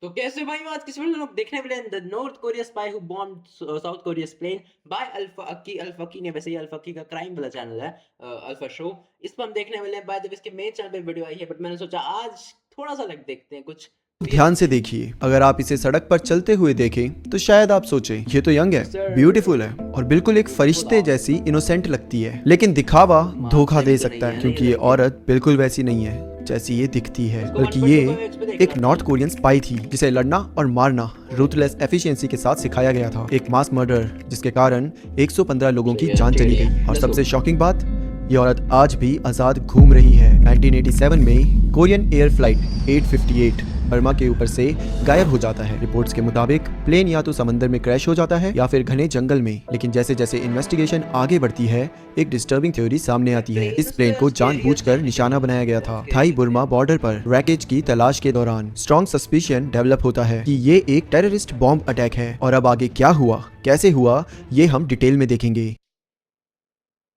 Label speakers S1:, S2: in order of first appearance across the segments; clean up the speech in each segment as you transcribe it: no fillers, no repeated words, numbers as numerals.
S1: तो कैसे भाई आज किस वीडियो में लोग देखने वाले हैं the North Korea spy who bomb South Korea's plane by Alpha Aki. Alpha Aki ने वैसे ही अल्फा अकी का क्राइम वाला चैनल है अल्फा शो। इस पर हम देखने वाले हैं। बाय द वे इसके मेन चैनल पे वीडियो आई है बट मैंने सोचा आज थोड़ा सा लग देखते हैं कुछ
S2: ध्यान से देखिए, अगर आप इसे सड़क पर चलते हुए देखें तो शायद आप सोचें ये तो यंग है, ब्यूटीफुल है और बिल्कुल एक फरिश्ते जैसी इनोसेंट लगती है। लेकिन दिखावा धोखा दे सकता है क्योंकि ये औरत बिल्कुल वैसी नहीं है जैसी ये दिखती है, बल्कि ये एक नॉर्थ कोरियन स्पाई थी जिसे लड़ना और मारना रूथलेस एफिशिएंसी के साथ सिखाया गया था। एक मास मर्डर जिसके कारण 115 लोगों की जान चली गई। और सबसे शॉकिंग बात, ये औरत आज भी आजाद घूम रही है। 1987 में कोरियन एयर फ्लाइट 858 बर्मा के ऊपर से गायब हो जाता है। रिपोर्ट्स के मुताबिक प्लेन या तो समंदर में क्रैश हो जाता है या फिर घने जंगल में। लेकिन जैसे जैसे इन्वेस्टिगेशन आगे बढ़ती है, एक डिस्टर्बिंग थ्योरी सामने आती है। इस प्लेन को जानबूझकर निशाना बनाया गया था। थाई बुर्मा बॉर्डर पर रैकेज की तलाश के दौरान स्ट्रॉन्ग सस्पिशन डेवलप होता है कि ये एक टेररिस्ट बॉम्ब अटैक है। और अब आगे क्या हुआ, कैसे हुआ, ये हम डिटेल में देखेंगे।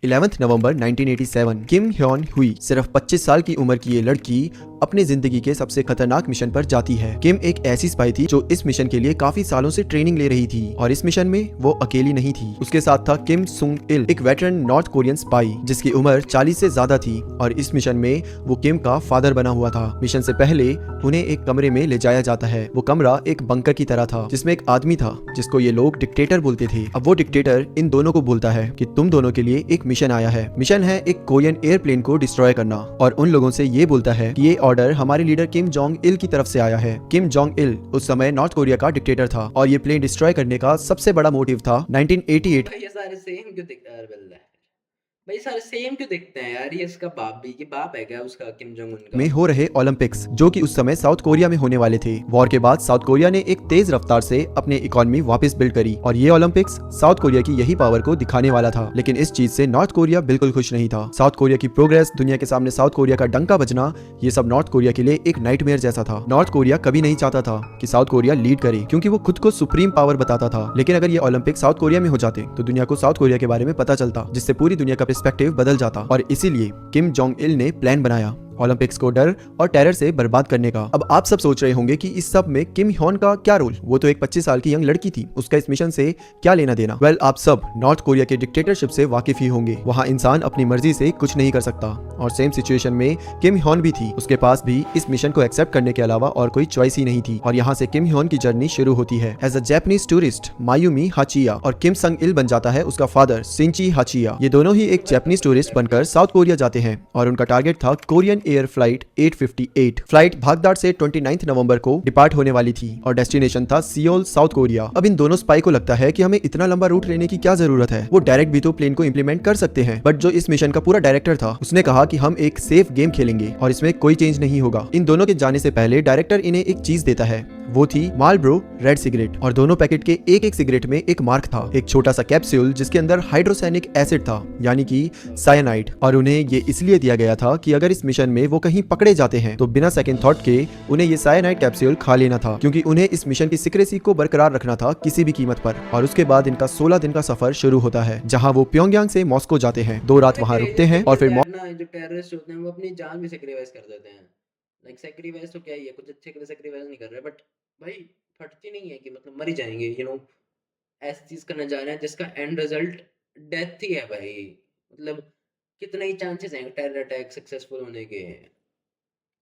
S2: 11 नवंबर 1987 किम ह्योन हुई सिर्फ 25 साल की उम्र की ये लड़की अपनी जिंदगी के सबसे खतरनाक मिशन पर जाती है। किम एक ऐसी स्पाई थी जो इस मिशन के लिए काफी सालों से ट्रेनिंग ले रही थी और इस मिशन में वो अकेली नहीं थी। उसके साथ था किम सुंग इल, एक वेटरन नॉर्थ कोरियन स्पाई जिसकी उम्र 40 से ज्यादा थी और इस मिशन में वो किम का फादर बना हुआ था। मिशन से पहले उन्हें एक कमरे में ले जाया जाता है। वो कमरा एक बंकर की तरह था जिसमें एक आदमी था जिसको ये लोग डिक्टेटर बोलते थे। अब वो डिक्टेटर इन दोनों को बोलता है कि तुम दोनों के लिए एक मिशन आया है। मिशन है एक कोरियन एयरप्लेन को डिस्ट्रॉय करना और उन लोगों से ये बोलता है कि ये ऑर्डर हमारे लीडर किम जोंग इल की तरफ से आया है। किम जोंग इल उस समय नॉर्थ कोरिया का डिक्टेटर था और ये प्लेन डिस्ट्रॉय करने का सबसे बड़ा मोटिव था 1988।
S1: ये सारे सेम क्यों दिख भाई सारे सेम क्यों दिखते हैं यार। ये इसका बाप भी, ये बाप है क्या उसका किम जोंग उन का?
S2: में हो रहे ओलंपिक्स जो कि उस समय साउथ कोरिया में होने वाले थे। वॉर के बाद साउथ कोरिया ने एक तेज रफ्तार से अपनी इकोनॉमी वापस बिल्ड करी और ये ओलंपिक्स साउथ कोरिया की यही पावर को दिखाने वाला था। लेकिन इस चीज से नॉर्थ कोरिया बिल्कुल खुश नहीं था। साउथ कोरिया की प्रोग्रेस, दुनिया के सामने साउथ कोरिया का डंका बजना, ये सब नॉर्थ कोरिया के लिए एक नाइटमेयर जैसा था। नॉर्थ कोरिया कभी नहीं चाहता था कि साउथ कोरिया लीड करे क्योंकि वो खुद को सुप्रीम पावर बताता था। लेकिन अगर ये ओलंपिक साउथ कोरिया में हो जाते तो दुनिया को साउथ कोरिया के बारे में पता चलता, जिससे पूरी दुनिया का पर्सपेक्टिव बदल जाता। और इसीलिए किम जोंग इल ने प्लान बनाया ओलंपिक्स को डर और टेरर से बर्बाद करने का। अब आप सब सोच रहे होंगे कि इस सब में किम ह्योन का क्या रोल, वो तो एक 25 साल की यंग लड़की थी, उसका इस मिशन से क्या लेना देना। वेल, आप सब नॉर्थ कोरिया के डिक्टेटरशिप से वाकिफ ही होंगे। वहाँ इंसान अपनी मर्जी से कुछ नहीं कर सकता और सेम सिचुएशन में किम ह्योन भी थी। उसके पास भी इस मिशन को एक्सेप्ट करने के अलावा और कोई चॉइस ही नहीं थी। और यहाँ से किम ह्योन की जर्नी शुरू होती है। एज अ जापानीज टूरिस्ट मायूमी हाचिया और किम संग इल बन जाता है उसका फादर सिंची हाचिया। ये दोनों ही एक जापानीज टूरिस्ट बनकर साउथ कोरिया जाते हैं और उनका टारगेट था कोरियन एयर फ्लाइट 858। फ्लाइट भागदाड़ से 29 नवंबर को डिपार्ट होने वाली थी और डेस्टिनेशन था सियोल, साउथ कोरिया। अब इन दोनों स्पाई को लगता है कि हमें इतना लंबा रूट लेने की क्या जरूरत है, वो डायरेक्ट भी तो प्लेन को इंप्लीमेंट कर सकते हैं। बट जो इस मिशन का पूरा डायरेक्टर था उसने कहा कि हम एक सेफ गेम खेलेंगे और इसमें कोई चेंज नहीं होगा। इन दोनों के जाने से पहले डायरेक्टर इन्हें एक चीज देता है, वो थी मार्लबोरो रेड सिगरेट और दोनों पैकेट के एक एक सिगरेट में एक मार्क था, एक छोटा सा कैप्सूल जिसके अंदर हाइड्रोसायनिक एसिड था यानी कि साइनाइड। और उन्हें ये इसलिए दिया गया था कि अगर इस मिशन में वो कहीं पकड़े जाते हैं तो बिना सेकंड थॉट के उन्हें ये साइनाइड कैप्सूल खा लेना था क्योंकि उन्हें इस मिशन की सीक्रेसी को बरकरार रखना था किसी भी कीमत पर। और उसके बाद इनका 16 दिन का सफर शुरू होता है जहां वो प्योंगयांग से मॉस्को जाते हैं, 2 रात वहां रुकते हैं और फिर
S1: जो टेररिस्ट होते हैं वो अपनी जान भी सैक्रिफाइस कर देते हैं। लाइक सैक्रिफाइस तो क्या ही है, कुछ अच्छे के लिए सैक्रिफाइस नहीं कर रहे बट भाई फटती नहीं है कि मतलब मर ही जाएंगे, ऐसी चीज करने जा रहे हैं जिसका एंड रिजल्ट डेथ ही है भाई। मतलब कितने ही चांसेस हैं टेरर अटैक सक्सेसफुल होने के।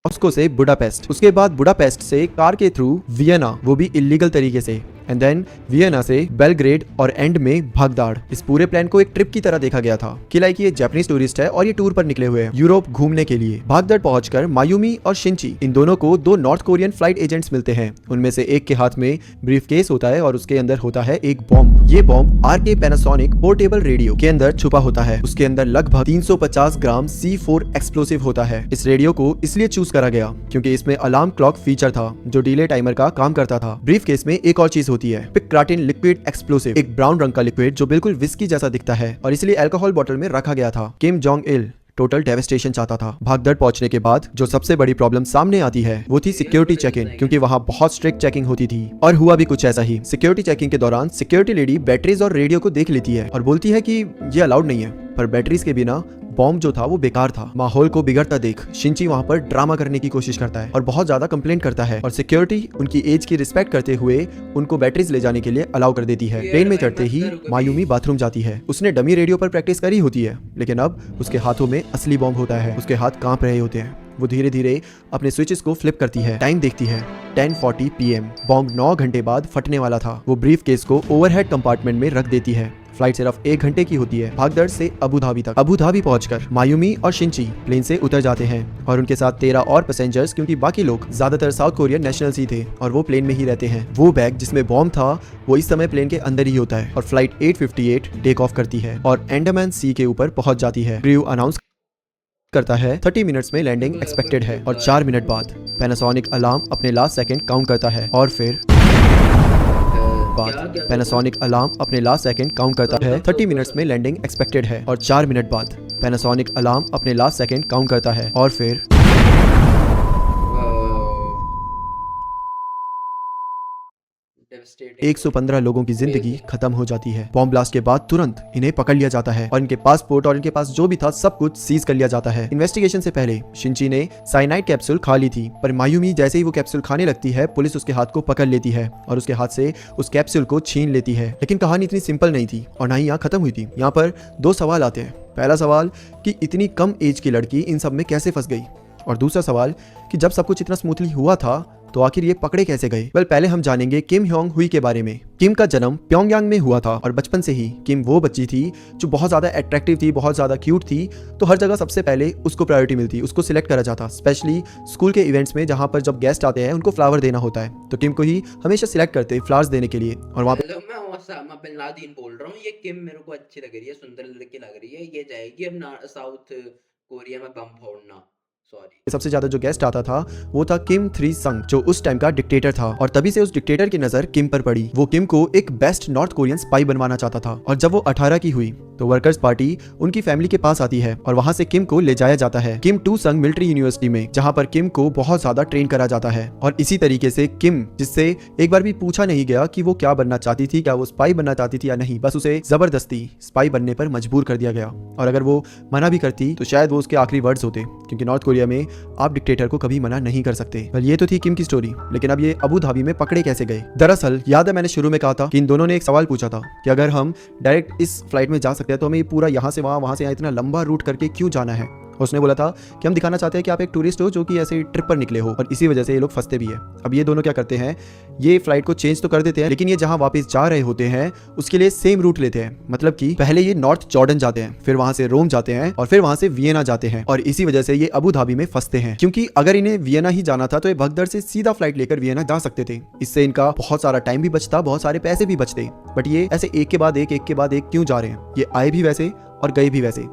S2: मॉस्को से बुडापेस्ट, उसके बाद बुडापेस्ट से कार के थ्रू वियना, वो भी इलीगल तरीके से, एंड देन वियना से बेलग्रेड और एंड में भागदाड़। इस पूरे प्लान को एक ट्रिप की तरह देखा गया था कि लाइक ये जापानीज टूरिस्ट है और ये टूर पर निकले हुए हैं यूरोप घूमने के लिए। भागदाड़ पहुंचकर मायूमी और शिंची, इन दोनों को 2 नॉर्थ कोरियन फ्लाइट एजेंट्स मिलते हैं। उनमें से एक के हाथ में ब्रीफकेस होता है और उसके अंदर होता है एक बॉम्ब। ये बॉम्ब आरके पैनासोनिक पोर्टेबल रेडियो के अंदर छुपा होता है। उसके अंदर लगभग 350 ग्राम C4 एक्सप्लोसिव होता है। इस रेडियो को इसलिए चूज करा गया क्योंकि इसमें अलार्म क्लॉक फीचर था जो डिले टाइमर का काम करता था। ब्रीफकेस में एक और चीज होती है, पिक्राटिन लिक्विड एक्सप्लोसिव, एक ब्राउन रंग का लिक्विड जो बिल्कुल विस्की जैसा दिखता है और इसलिए अल्कोहल बोतल में रखा गया था। Kim Jong Il total devastation चाहता था। भागदड़ पहुंचने के बाद जो सबसे बड़ी प्रॉब्लम सामने आती है वो थी सिक्योरिटी चेक इन, क्योंकि वहां बहुत स्ट्रिक्ट चेकिंग होती थी। और हुआ भी कुछ ऐसा ही। सिक्योरिटी चेकिंग के दौरान सिक्योरिटी लेडी बैटरीज और रेडियो को देख लेती है और बोलती है कि ये अलाउड नहीं है। पर बैटरीज के बिना बॉम्ब जो था वो बेकार था। माहौल को बिगड़ता देख शिंची वहां पर ड्रामा करने की कोशिश करता है और बहुत ज्यादा कंप्लेंट करता है, और सिक्योरिटी उनकी एज की रिस्पेक्ट करते हुए उनको बैटरीज ले जाने के लिए अलाउ कर देती है। प्लेन में चढ़ते ही मायूमी बाथरूम जाती है। उसने डमी रेडियो पर प्रैक्टिस करी होती है, लेकिन अब उसके हाथों में असली बॉम्ब होता है। उसके हाथ कांप रहे होते हैं। वो धीरे धीरे अपने स्विचेस को फ्लिप करती है, टाइम देखती है 10:40 PM। बॉम्ब 9 घंटे बाद फटने वाला था। वो ब्रीफ केस को ओवरहेड कंपार्टमेंट में रख देती है। फ्लाइट सिर्फ 1 घंटे की होती है, भागदड़ से अबू धाबी तक। अबू धाबी पहुंचकर मायूमी और शिंची प्लेन से उतर जाते हैं और उनके साथ 13 और पैसेंजर्स, क्योंकि बाकी लोग ज्यादातर साउथ कोरियन नेशनल्स ही थे और वो प्लेन में ही रहते हैं। वो बैग जिसमें बॉम्ब था वो इस समय प्लेन के अंदर ही होता है और फ्लाइट 8:58 टेक ऑफ करती है और अंडमान सी के ऊपर पहुंच जाती है। क्रू अनाउंस करता है 30 मिनट्स में लैंडिंग एक्सपेक्टेड है और 4 मिनट बाद पैनासोनिक अलार्म अपने लास्ट सेकंड काउंट करता है और फिर पैनासोनिक अलार्म अपने लास्ट सेकंड काउंट करता है 30 मिनट्स में लैंडिंग एक्सपेक्टेड है और 4 मिनट बाद पैनासोनिक अलार्म अपने लास्ट सेकंड काउंट करता है और फिर 115 लोगों की जिंदगी खत्म हो जाती है। बॉम्ब ब्लास्ट के बाद तुरंत इन्हें पकड़ लिया जाता है और इनके पासपोर्ट और इनके पास जो भी था सब कुछ सीज कर लिया जाता है। इन्वेस्टिगेशन से पहले शिंची ने साइनाइड कैप्सूल खा ली थी, पर मायूमी जैसे ही वो कैप्सूल खाने लगती है पुलिस उसके हाथ को पकड़ लेती है और उसके हाथ से उस कैप्सूल को छीन लेती है। लेकिन कहानी इतनी सिंपल नहीं थी और ना ही यहाँ खत्म हुई थी। यहाँ पर 2 सवाल आते हैं। पहला सवाल कि इतनी कम एज की लड़की इन सब में कैसे फंस गई, और दूसरा सवाल कि जब सब कुछ इतना स्मूथली हुआ था तो आखिर ये पकड़े कैसे गए। पहले हम जानेंगे किम ह्योंग हुई के बारे में। किम का जन्म प्योंगयांग में हुआ था और बचपन से ही किम वो बच्ची थी जो बहुत ज्यादा अट्रैक्टिव थी, बहुत ज्यादा क्यूट थी, तो हर जगह सबसे पहले उसको प्रायोरिटी मिलती, उसको सिलेक्ट करा जाता। स्पेशली स्कूल के इवेंट्स में जहाँ पर जब गेस्ट आते हैं उनको फ्लावर देना होता है तो किम को ही हमेशा सिलेक्ट करते फ्लावर्स देने के लिए। और वहाँ पे
S1: मैं ओसामा बिन लादेन बोल रहा हूँ। ये किम मेरे को अच्छी लग रही है, सुंदर लड़की लग रही है। ये जाएगी अब साउथ कोरिया में बम फोड़ना। सॉरी।
S2: सबसे ज्यादा जो गेस्ट आता था वो था किम थ्री संग, जो उस टाइम का डिक्टेटर था और तभी से उस डिक्टेटर की नजर किम पर पड़ी। वो किम को एक बेस्ट नॉर्थ कोरियन स्पाई बनवाना चाहता था और जब वो 18 की हुई तो वर्कर्स पार्टी उनकी फैमिली के पास आती है और वहां से किम को ले जाया जाता है किम टू संग मिलिट्री यूनिवर्सिटी में, जहां पर किम को बहुत ज्यादा ट्रेन करा जाता है। और इसी तरीके से किम, जिससे एक बार भी पूछा नहीं गया कि वो क्या बनना चाहती थी, क्या वो स्पाई बनना चाहती थी या नहीं, बस उसे जबरदस्ती स्पाई बनने पर मजबूर कर दिया गया। और अगर वो मना भी करती तो शायद वो उसके आखिरी वर्ड्स होते, क्योंकि नॉर्थ कोरिया में आप डिक्टेटर को कभी मना नहीं कर सकते। ये तो थी किम की स्टोरी, लेकिन अब ये अबू धाबी में पकड़े कैसे गए। दरअसल याद है मैंने शुरू में कहा था कि इन दोनों ने एक सवाल पूछा था कि अगर हम डायरेक्ट इस फ्लाइट में जा सकते हैं तो हमें पूरा यहाँ से वहाँ से यहाँ इतना लंबा रूट करके क्यों जाना है। उसने बोला था कि हम दिखाना चाहते हैं कि आप एक टूरिस्ट हो जो कि ऐसे ट्रिप पर निकले हो, और इसी वजह से ये लोग फंसते भी है। अब ये दोनों क्या करते हैं, ये फ्लाइट को चेंज तो कर देते हैं, लेकिन ये जहां वापस जा रहे होते हैं उसके लिए सेम रूट लेते हैं। मतलब कि पहले ये नॉर्थ जॉर्डन जाते हैं, फिर वहां से रोम जाते हैं और फिर वहां से वियना जाते हैं, और इसी वजह से ये अबू धाबी में फंसते हैं। क्योंकि अगर इन्हें वियना ही जाना था तो ये भगदड़ से सीधा फ्लाइट लेकर वियना जा सकते थे। इससे इनका बहुत सारा टाइम भी बचता, बहुत सारे पैसे भी बचते। बट ये ऐसे एक के बाद एक क्यों जा रहे हैं, ये आए भी वैसे और गए भी वैसे,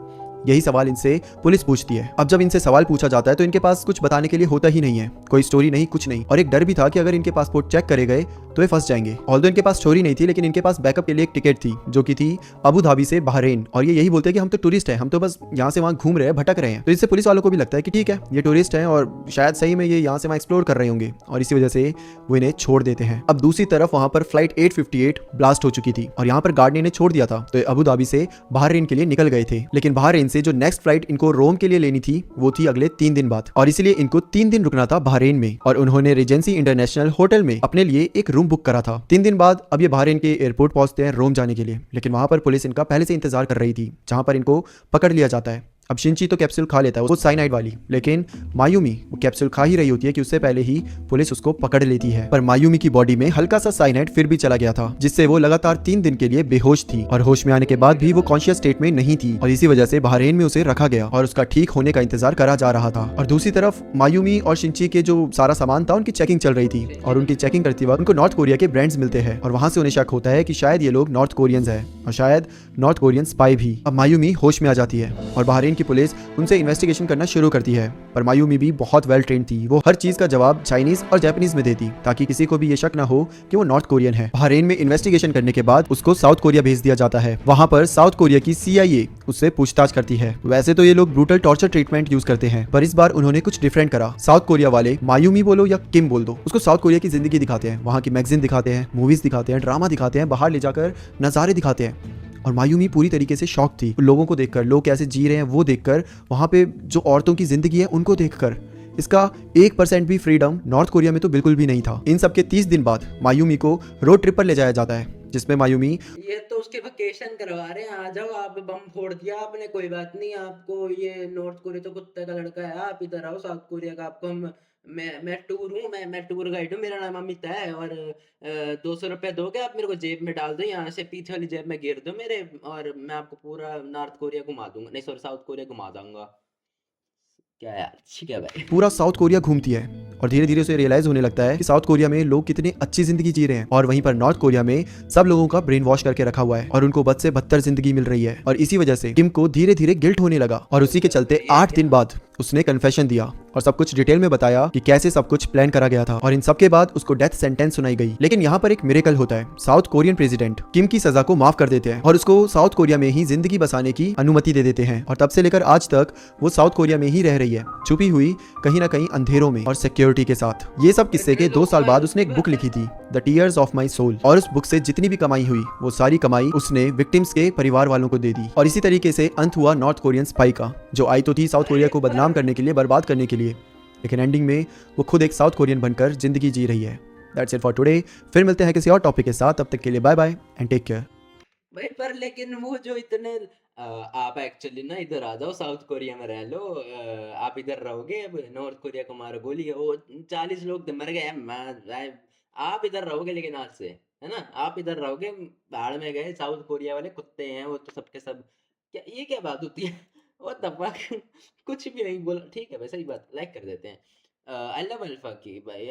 S2: यही सवाल इनसे पुलिस पूछती है। अब जब इनसे सवाल पूछा जाता है तो इनके पास कुछ बताने के लिए होता ही नहीं है, कोई स्टोरी नहीं, कुछ नहीं। और एक डर भी था कि अगर इनके पासपोर्ट चेक करे गए तो ये फंस जाएंगे। ऑल्दो इनके पास स्टोरी नहीं थी, लेकिन इनके पास बैकअप के लिए एक टिकट थी जो कि थी अबू धाबी से बहरीन, और ये यही बोलते हैं कि हम तो टूरिस्ट हैं, हम तो बस यहाँ से वहाँ घूम रहे हैं, भटक रहे हैं। तो इससे पुलिस वालों को भी लगता है कि ठीक है ये टूरिस्ट हैं और शायद सही में ये यहाँ से वहाँ एक्सप्लोर कर रहे होंगे, और इसी वजह से वो इन्हें छोड़ देते हैं। अब दूसरी तरफ वहाँ पर फ्लाइट 858 ब्लास्ट हो चुकी थी और यहाँ पर गार्ड ने इन्हें छोड़ दिया था, तो ये अबू धाबी से बहरीन के लिए निकल गए थे। लेकिन बहरीन से जो नेक्स्ट फ्लाइट इनको रोम के लिए लेनी थी वो थी अगले 3 दिन बाद, और इसलिए इनको 3 दिन रुकना था बहरीन में, और उन्होंने रीजेंसी इंटरनेशनल होटल में अपने लिए एक रूम बुक करा था। 3 दिन बाद अब ये बहरीन के एयरपोर्ट पहुंचते हैं रोम जाने के लिए, लेकिन वहां पर पुलिस इनका पहले से इंतजार कर रही थी, जहां पर इनको पकड़ लिया जाता है। अब शिंची तो कैप्सूल खा लेता है, वो साइनाइड वाली, लेकिन मायूमी वो कैप्सूल खा ही रही होती है कि उससे पहले ही पुलिस उसको पकड़ लेती है। पर मायूमी की बॉडी में हल्का सा साइनाइड फिर भी चला गया था, जिससे वो लगातार 3 दिन के लिए बेहोश थी, और होश में आने के बाद भी वो कॉन्शियस स्टेट में नहीं थी, और इसी वजह से बहरीन में उसे रखा गया और उसका ठीक होने का इंतजार करा जा रहा था। और दूसरी तरफ मायूमी और शिंची के जो सारा सामान था उनकी चेकिंग चल रही थी, और उनकी चेकिंग करते वक्त उनको नॉर्थ कोरिया के ब्रांड्स मिलते हैं, और वहां से उन्हें शक होता है कि शायद ये लोग नॉर्थ कोरियंस है और शायद नॉर्थ कोरियन स्पाई भी। अब मायूमी होश में आ जाती है और बहरीन की पुलिस उनसे इन्वेस्टिगेशन करना शुरू करती है, पर मायूमी भी बहुत वेल ट्रेंड थी, वो हर चीज का जवाब चाइनीज और जापानीज में देती ताकि किसी को भी ये शक ना हो कि वो नॉर्थ कोरियन है। बहरीन में इन्वेस्टिगेशन करने के बाद उसको साउथ कोरिया भेज दिया जाता है। वहां पर साउथ कोरिया की CIA उससे पूछताछ करती है। वैसे तो ये लोग ब्रूटल टॉर्चर ट्रीटमेंट यूज करते हैं, पर इस बार उन्होंने कुछ डिफरेंट करा। साउथ कोरिया वाले, मायूमी बोलो या किम बोल दो, उसको साउथ कोरिया की जिंदगी दिखाते हैं, वहां की मैगजीन दिखाते हैं, मूवीज दिखाते हैं, ड्रामा दिखाते हैं, बाहर ले जाकर नजारे दिखाते हैं, और मायूमी पूरी तरीके से शॉक थी लोगों को देखकर, लोग कैसे जी रहे हैं वो देखकर, वहाँ पे जो औरतों की जिंदगी है उनको देखकर। इसका 1% भी फ्रीडम नॉर्थ कोरिया में तो बिल्कुल भी नहीं था। इन सब के 30 दिन बाद मायूमी को रोड ट्रिप पर ले जाया जाता है, जिसमें मायूमी
S1: ये तो उसके वेकेशन करवा रहे हैं, आ जाओ आप, बम फोड़ दिया आपने, कोई बात नहीं, आपको ये नॉर्थ कोरिया तो कुत्ते का लड़का है, आप इधर आओ साउथ कोरिया का, आपको हम मैं टूर हूँ, मैं टूर गाइड हूँ, मेरा नाम अमित है, और 200 रुपये दोगे आप मेरे को, जेब में डाल दो, यहाँ से पीछे वाली जेब में गिर दो मेरे, और मैं आपको पूरा नॉर्थ कोरिया घुमा दूंगा, नहीं सॉरी साउथ कोरिया घुमा दूंगा। क्या यार, ठीक है भाई।
S2: पूरा साउथ कोरिया घूमती है और धीरे धीरे उसे रियलाइज होने लगता है कि साउथ कोरिया में लोग कितने अच्छी जिंदगी जी रहे हैं और वहीं पर नॉर्थ कोरिया में सब लोगों का ब्रेन वॉश करके रखा हुआ है और उनको बद से बदतर जिंदगी मिल रही है। और इसी वजह से किम को धीरे धीरे गिल्ट होने लगा और उसी के चलते 8 दिन बाद उसने कन्फेशन दिया और सब कुछ डिटेल में बताया कि कैसे सब कुछ प्लान करा गया था। और इन सब के बाद उसको डेथ सेंटेंस सुनाई गई। लेकिन यहाँ पर एक मिरेकल होता है, साउथ कोरियन प्रेसिडेंट किम की सजा को माफ कर देते हैं और उसको साउथ कोरिया में ही जिंदगी बसाने की अनुमति दे देते हैं। और तब से लेकर आज तक वो साउथ कोरिया में ही रह रही है, छुपी हुई कहीं ना कहीं अंधेरों में और सिक्योरिटी के साथ। ये सब किस्से के 2 साल बाद उसने एक बुक लिखी थी, the tears of my soul, और उस बुक से जितनी भी कमाई हुई वो सारी कमाई उसने विक्टिम्स के परिवार वालों को दे दी। और इसी तरीके से अंत हुआ नॉर्थ कोरियन स्पाई का, जो आई तो थी साउथ कोरिया को बदनाम करने के लिए, बर्बाद करने के लिए, लेकिन एंडिंग में वो खुद एक साउथ कोरियन बनकर जिंदगी जी रही है। That's it for today. फिर मिलते हैं किसी और टॉपिक के साथ, तब तक के लिए bye bye and take care.
S1: भाई पर लेकिन वो जो इतने आप एक्चुअली ना इधर आ जाओ, साउथ कोरिया में रह लो, आप इधर रहोगे, अब नॉर्थ कोरिया को मारो गोली, वो 40 लोग तो मर गए, आप इधर रहोगे, लेकिन आज से है ना, आप इधर रहोगे, बाहर में गए, साउथ कोरिया वाले कुत्ते हैं वो तो सबके सब। क्या ये क्या बात होती है? वो दबा कुछ भी नहीं बोला, ठीक है भाई, सही बात, लाइक कर देते हैं। आई लव अल्फा की भाई,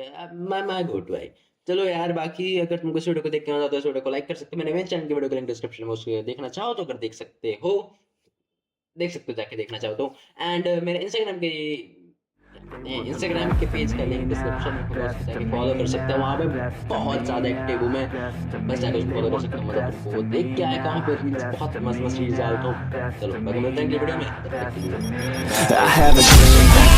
S1: माय गुड भाई। चलो यार, बाकी अगर तुमको इस वीडियो को देख के मजा आता है, इस वीडियो को लाइक कर सकते हो, मैंने मेरे चैनल की वीडियो का लिंक डिस्क्रिप्शन में, उसको देखना चाहो तो, अगर देख सकते हो जाके देखना चाहो तो। एंड मेरे इंस्टाग्राम के पेज का लिंक डिस्क्रिप्शन में, जाके फॉलो कर सकते हो, वहाँ पे बहुत ज़्यादा एक्टिव हूँ मैं, बस जाके उसको फॉलो कर सकते हो, मतलब वो देख के आए कहाँ पे रील्स, बहुत मस्त मस्त रील्स डालता हूँ। चलो बाकी मिलते हैं अगली वीडियो में, तब तक के लिए।
S3: I have a dream